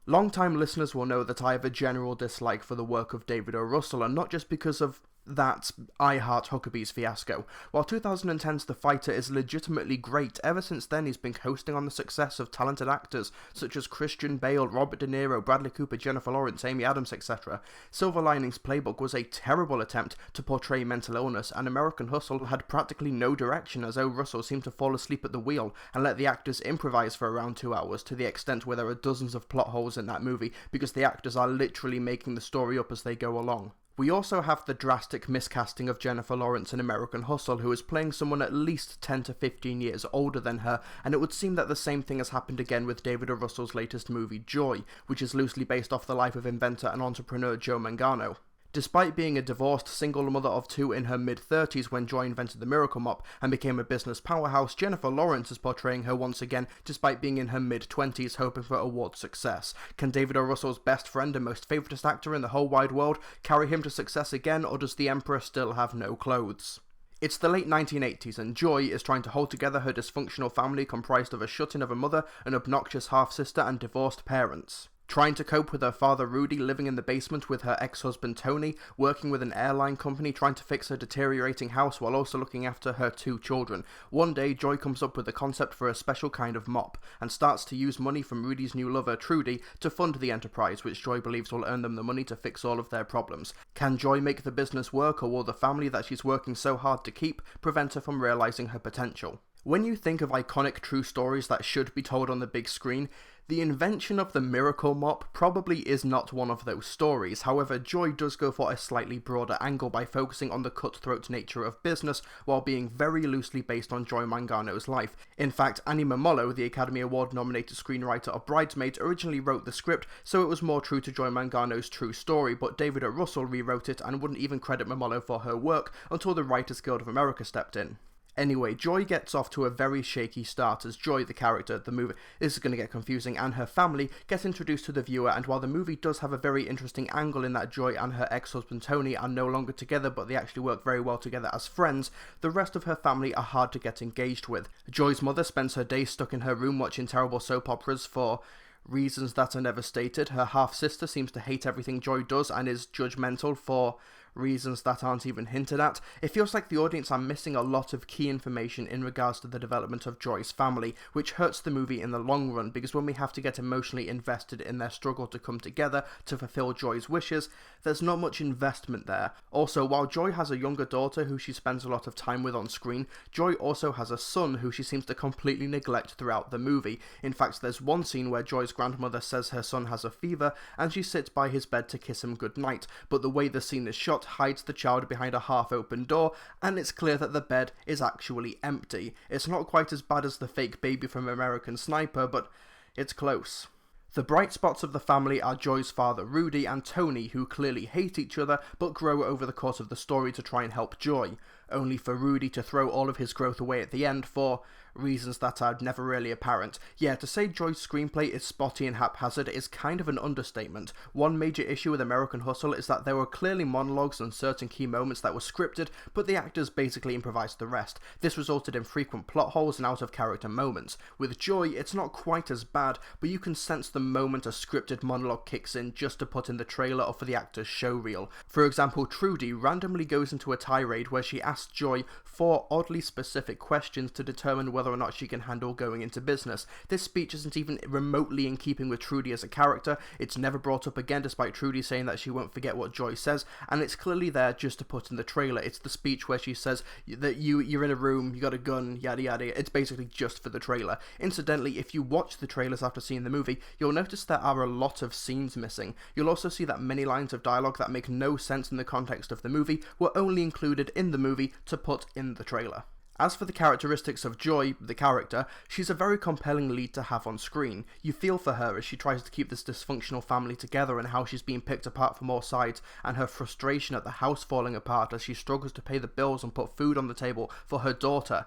Long-time listeners will know that I have a general dislike for the work of David O. Russell, and not just because of that I Heart Huckabees fiasco. While 2010's The Fighter is legitimately great, ever since then he's been coasting on the success of talented actors such as Christian Bale, Robert De Niro, Bradley Cooper, Jennifer Lawrence, Amy Adams, etc. Silver Linings Playbook was a terrible attempt to portray mental illness, and American Hustle had practically no direction, as O. Russell seemed to fall asleep at the wheel and let the actors improvise for around 2 hours, to the extent where there are dozens of plot holes in that movie because the actors are literally making the story up as they go along. We also have the drastic miscasting of Jennifer Lawrence in American Hustle, who is playing someone at least 10 to 15 years older than her, and it would seem that the same thing has happened again with David O. Russell's latest movie, Joy, which is loosely based off the life of inventor and entrepreneur Joe Mangano. Despite being a divorced single mother of 2 in her mid-30s when Joy invented the Miracle Mop and became a business powerhouse, Jennifer Lawrence is portraying her once again despite being in her mid-20s hoping for award success. Can David O. Russell's best friend and most favouriteest actor in the whole wide world carry him to success again, or does the Emperor still have no clothes? It's the late 1980s, and Joy is trying to hold together her dysfunctional family comprised of a shut-in of a mother, an obnoxious half-sister, and divorced parents. Trying to cope with her father Rudy, living in the basement with her ex-husband Tony, working with an airline company, trying to fix her deteriorating house while also looking after her 2 children. One day, Joy comes up with the concept for a special kind of mop, and starts to use money from Rudy's new lover, Trudy, to fund the enterprise, which Joy believes will earn them the money to fix all of their problems. Can Joy make the business work, or will the family that she's working so hard to keep prevent her from realizing her potential? When you think of iconic true stories that should be told on the big screen, the invention of the Miracle Mop probably is not one of those stories. However, Joy does go for a slightly broader angle by focusing on the cutthroat nature of business while being very loosely based on Joy Mangano's life. In fact, Annie Mamolo, the Academy Award nominated screenwriter of Bridesmaids, originally wrote the script, so it was more true to Joy Mangano's true story, but David O. Russell rewrote it and wouldn't even credit Mamolo for her work until the Writers Guild of America stepped in. Anyway, Joy gets off to a very shaky start as Joy, the character, the movie, this is going to get confusing, and her family get introduced to the viewer, and while the movie does have a very interesting angle in that Joy and her ex-husband Tony are no longer together but they actually work very well together as friends, the rest of her family are hard to get engaged with. Joy's mother spends her days stuck in her room watching terrible soap operas for reasons that are never stated. Her half-sister seems to hate everything Joy does and is judgmental for reasons that aren't even hinted at. It feels like the audience are missing a lot of key information in regards to the development of Joy's family, which hurts the movie in the long run, because when we have to get emotionally invested in their struggle to come together to fulfill Joy's wishes, there's not much investment there. Also, while Joy has a younger daughter who she spends a lot of time with on screen, Joy also has a son who she seems to completely neglect throughout the movie. In fact, there's one scene where Joy's grandmother says her son has a fever and she sits by his bed to kiss him goodnight, but the way the scene is shot hides the child behind a half-open door, and it's clear that the bed is actually empty. It's not quite as bad as the fake baby from American Sniper, but it's close. The bright spots of the family are Joy's father Rudy and Tony, who clearly hate each other but grow over the course of the story to try and help Joy, only for Rudy to throw all of his growth away at the end for reasons that are never really apparent. Yeah, to say Joy's screenplay is spotty and haphazard is kind of an understatement. One major issue with American Hustle is that there were clearly monologues and certain key moments that were scripted, but the actors basically improvised the rest. This resulted in frequent plot holes and out-of-character moments. With Joy, it's not quite as bad, but you can sense the moment a scripted monologue kicks in just to put in the trailer or for the actor's show reel. For example, Trudy randomly goes into a tirade where she asks Joy 4 oddly specific questions to determine whether or not she can handle going into business. This speech isn't even remotely in keeping with Trudy as a character. It's never brought up again despite Trudy saying that she won't forget what Joy says, and it's clearly there just to put in the trailer. It's the speech where she says that you're in a room, you got a gun, yada yada. It's basically just for the trailer. Incidentally, if you watch the trailers after seeing the movie, you'll notice there are a lot of scenes missing. You'll also see that many lines of dialogue that make no sense in the context of the movie were only included in the movie to put in the trailer. As for the characteristics of Joy, the character, she's a very compelling lead to have on screen. You feel for her as she tries to keep this dysfunctional family together and how she's being picked apart from all sides, and her frustration at the house falling apart as she struggles to pay the bills and put food on the table for her daughter.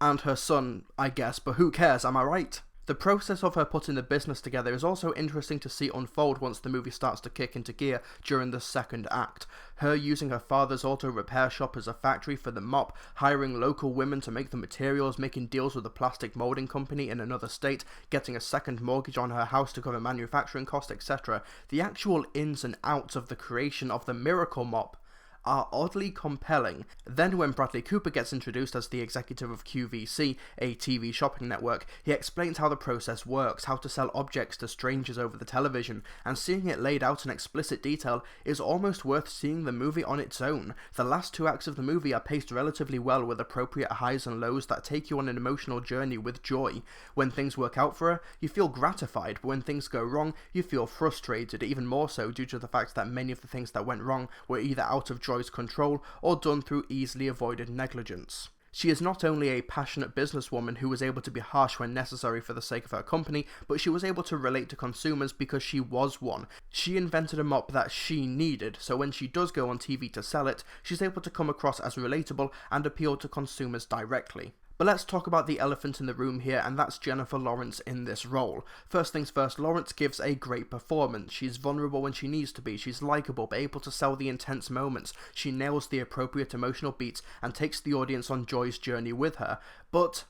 And her son, I guess, but who cares, am I right? The process of her putting the business together is also interesting to see unfold once the movie starts to kick into gear during the second act. Her using her father's auto repair shop as a factory for the mop, hiring local women to make the materials, making deals with a plastic molding company in another state, getting a second mortgage on her house to cover manufacturing costs, etc. The actual ins and outs of the creation of the miracle mop are oddly compelling. Then when Bradley Cooper gets introduced as the executive of QVC, a TV shopping network, he explains how the process works, how to sell objects to strangers over the television, and seeing it laid out in explicit detail is almost worth seeing the movie on its own. The last 2 acts of the movie are paced relatively well with appropriate highs and lows that take you on an emotional journey with Joy. When things work out for her, you feel gratified, but when things go wrong, you feel frustrated, even more so due to the fact that many of the things that went wrong were either out of Joy's control or done through easily avoided negligence. She is not only a passionate businesswoman who was able to be harsh when necessary for the sake of her company, but she was able to relate to consumers because she was one. She invented a mop that she needed, so when she does go on TV to sell it, she's able to come across as relatable and appeal to consumers directly. But let's talk about the elephant in the room here, and that's Jennifer Lawrence in this role. First things first, Lawrence gives a great performance. She's vulnerable when she needs to be, she's likeable but able to sell the intense moments, she nails the appropriate emotional beats and takes the audience on Joy's journey with her. But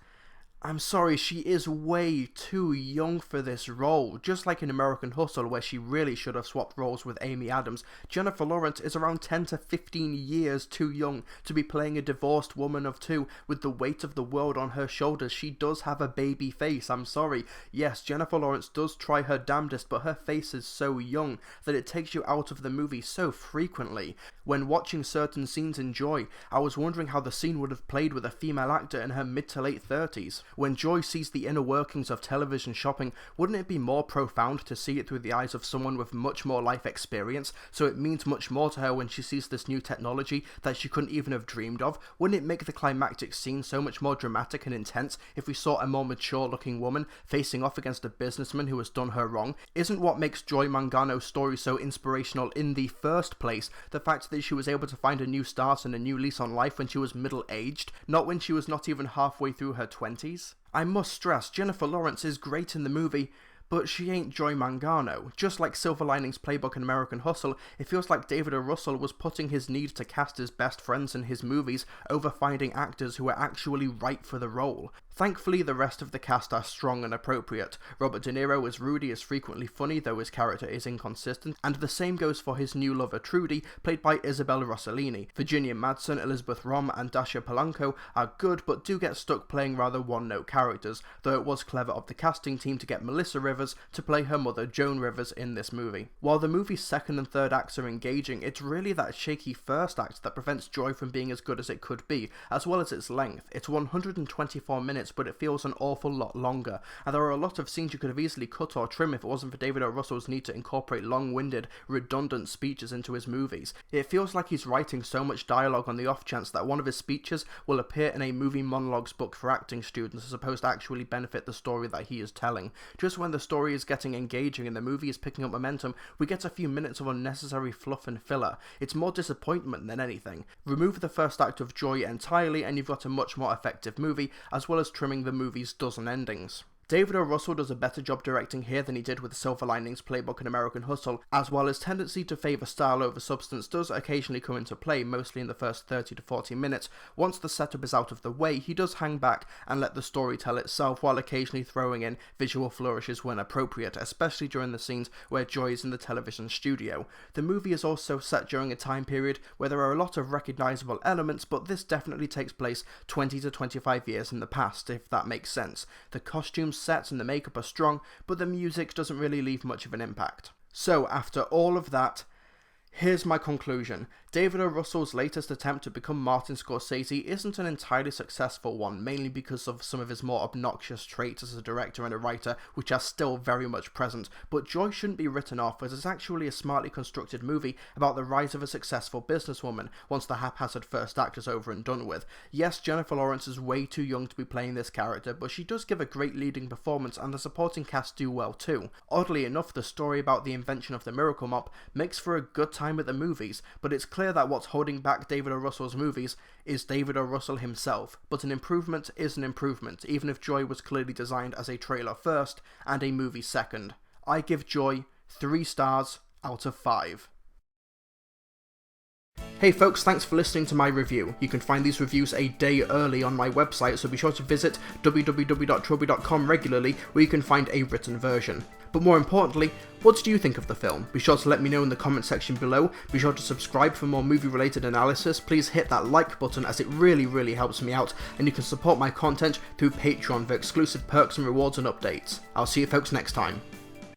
I'm sorry, she is way too young for this role. Just like in American Hustle, where she really should have swapped roles with Amy Adams, Jennifer Lawrence is around 10 to 15 years too young to be playing a divorced woman of 2 with the weight of the world on her shoulders. She does have a baby face, I'm sorry. Yes, Jennifer Lawrence does try her damnedest, but her face is so young that it takes you out of the movie so frequently. When watching certain scenes in Joy, I was wondering how the scene would have played with a female actor in her mid to late 30s. When Joy sees the inner workings of television shopping, wouldn't it be more profound to see it through the eyes of someone with much more life experience, so it means much more to her when she sees this new technology that she couldn't even have dreamed of? Wouldn't it make the climactic scene so much more dramatic and intense if we saw a more mature looking woman facing off against a businessman who has done her wrong? Isn't what makes Joy Mangano's story so inspirational in the first place the fact that she was able to find a new start and a new lease on life when she was middle-aged, not when she was not even halfway through her 20s? I must stress, Jennifer Lawrence is great in the movie, but she ain't Joy Mangano. Just like Silver Linings Playbook and American Hustle, it feels like David O. Russell was putting his need to cast his best friends in his movies over finding actors who are actually right for the role. Thankfully, the rest of the cast are strong and appropriate. Robert De Niro as Rudy is frequently funny, though his character is inconsistent, and the same goes for his new lover Trudy, played by Isabel Rossellini. Virginia Madsen, Elizabeth Rom, and Dasha Polanco are good, but do get stuck playing rather one-note characters, though it was clever of the casting team to get Melissa Rivers to play her mother, Joan Rivers, in this movie. While the movie's second and third acts are engaging, it's really that shaky first act that prevents Joy from being as good as it could be, as well as its length. It's 124 minutes, but it feels an awful lot longer, and there are a lot of scenes you could have easily cut or trim if it wasn't for David O. Russell's need to incorporate long-winded, redundant speeches into his movies. It feels like he's writing so much dialogue on the off chance that one of his speeches will appear in a movie monologues book for acting students as opposed to actually benefit the story that he is telling. Just when the story is getting engaging and the movie is picking up momentum, we get a few minutes of unnecessary fluff and filler. It's more disappointment than anything. Remove the first act of Joy entirely and you've got a much more effective movie, as well as trimming the movie's dozen endings. David O. Russell does a better job directing here than he did with Silver Linings Playbook and American Hustle, as while his tendency to favour style over substance does occasionally come into play, mostly in the first 30 to 40 minutes. Once the setup is out of the way, he does hang back and let the story tell itself, while occasionally throwing in visual flourishes when appropriate, especially during the scenes where Joy is in the television studio. The movie is also set during a time period where there are a lot of recognisable elements, but this definitely takes place 20 to 25 years in the past, if that makes sense. The costumes, sets and the makeup are strong, but the music doesn't really leave much of an impact. So after all of that, here's my conclusion. David O. Russell's latest attempt to become Martin Scorsese isn't an entirely successful one, mainly because of some of his more obnoxious traits as a director and a writer, which are still very much present, but Joy shouldn't be written off, as it's actually a smartly constructed movie about the rise of a successful businesswoman, once the haphazard first act is over and done with. Yes, Jennifer Lawrence is way too young to be playing this character, but she does give a great leading performance, and the supporting cast do well too. Oddly enough, the story about the invention of the Miracle Mop makes for a good time at the movies, but it's clear that what's holding back David O. Russell's movies is David O. Russell himself. But an improvement is an improvement, even if Joy was clearly designed as a trailer first and a movie second. I give Joy 3 stars out of 5. Hey folks, thanks for listening to my review. You can find these reviews a day early on my website, so be sure to visit www.trilbee.com regularly where you can find a written version. But more importantly, what did you think of the film? Be sure to let me know in the comment section below. Be sure to subscribe for more movie related analysis. Please hit that like button as it really helps me out, and you can support my content through Patreon for exclusive perks and rewards and updates. I'll see you folks next time.